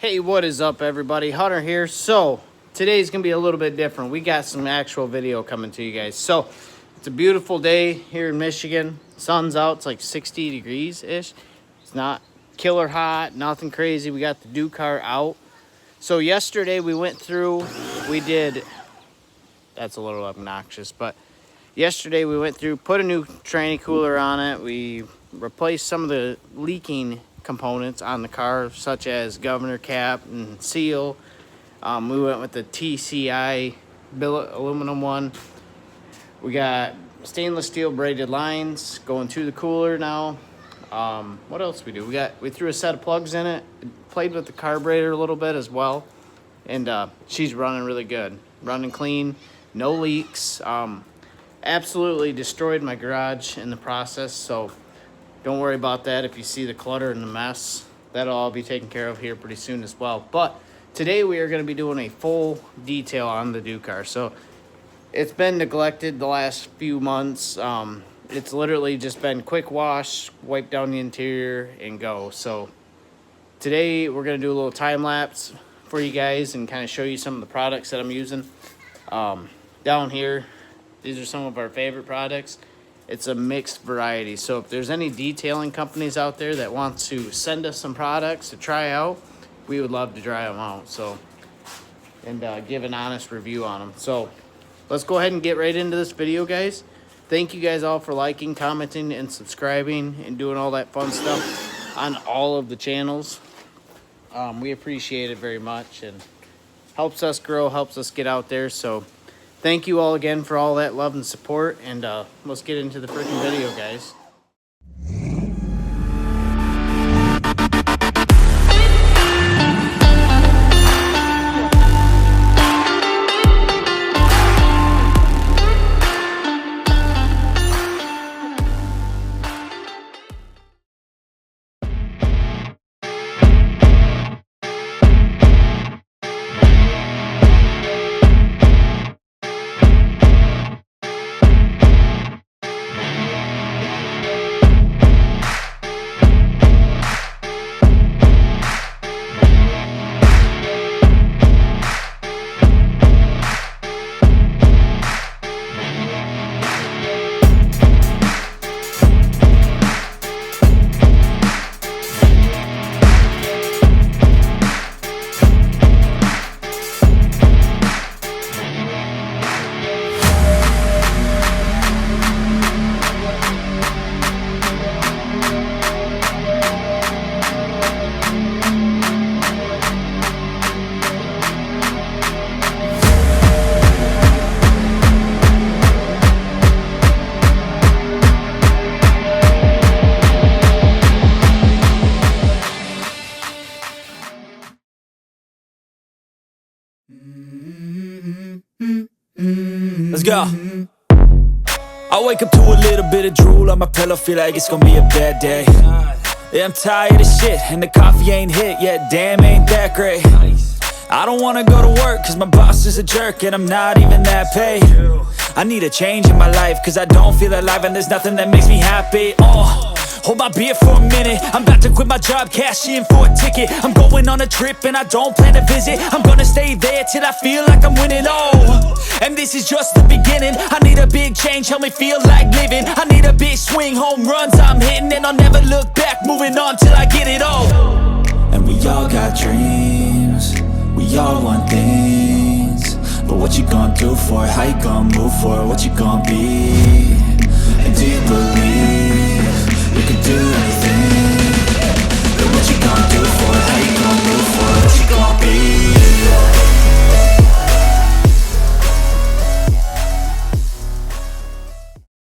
Hey, what is up, everybody? Hunter here. So today's gonna be a little bit different. We got some actual video coming to you guys. So it's a beautiful day here in Michigan. Sun's out. It's like 60 degrees ish. It's not killer hot, nothing crazy. We got the do-car out. So yesterday we went through, that's a little obnoxious, but yesterday we went through, put a new tranny cooler on it. We replaced some of the leaking components on the car, such as governor cap and seal. We went with the TCI billet aluminum one. We got stainless steel braided lines going through the cooler now. What else we do? We threw a set of plugs in it, played with the carburetor a little bit as well, and she's running really good, running clean, no leaks. Absolutely destroyed my garage in the process, so don't worry about that. If you see the clutter and the mess, that'll all be taken care of here pretty soon as well. But today we are going to be doing a full detail on the do-car. So it's been neglected the last few months. It's literally just been quick wash, wipe down the interior, and go. So today we're going to do a little time lapse for you guys and kind of show you some of the products that I'm using. Down here, these are some of our favorite products. It's a mixed variety. So if there's any detailing companies out there that want to send us some products to try out, we would love to try them out. So, and give an honest review on them. So let's go ahead and get right into this video, guys. Thank you guys all for liking, commenting, and subscribing and doing all that fun stuff on all of the channels. We appreciate it very much and helps us grow, helps us get out there. So thank you all again for all that love and support, and let's get into the freaking video, guys. Let's go. I wake up to a little bit of drool on my pillow, feel like it's gonna be a bad day. Yeah, I'm tired of shit, and the coffee ain't hit yet, damn, ain't that great. I don't wanna go to work, cause my boss is a jerk, and I'm not even that paid. I need a change in my life, cause I don't feel alive, and there's nothing that makes me happy. Hold my beer for a minute, I'm about to quit my job, cash in for a ticket. I'm going on a trip and I don't plan to visit. I'm gonna stay there till I feel like I'm winning, and this is just the beginning. I need a big change, help me feel like living. I need a big swing, home runs I'm hitting, and I'll never look back, moving on till I get it all. And we all got dreams, we all want things, but what you gonna do for it? How you gonna move for it? What you gonna be? And do you believe you can do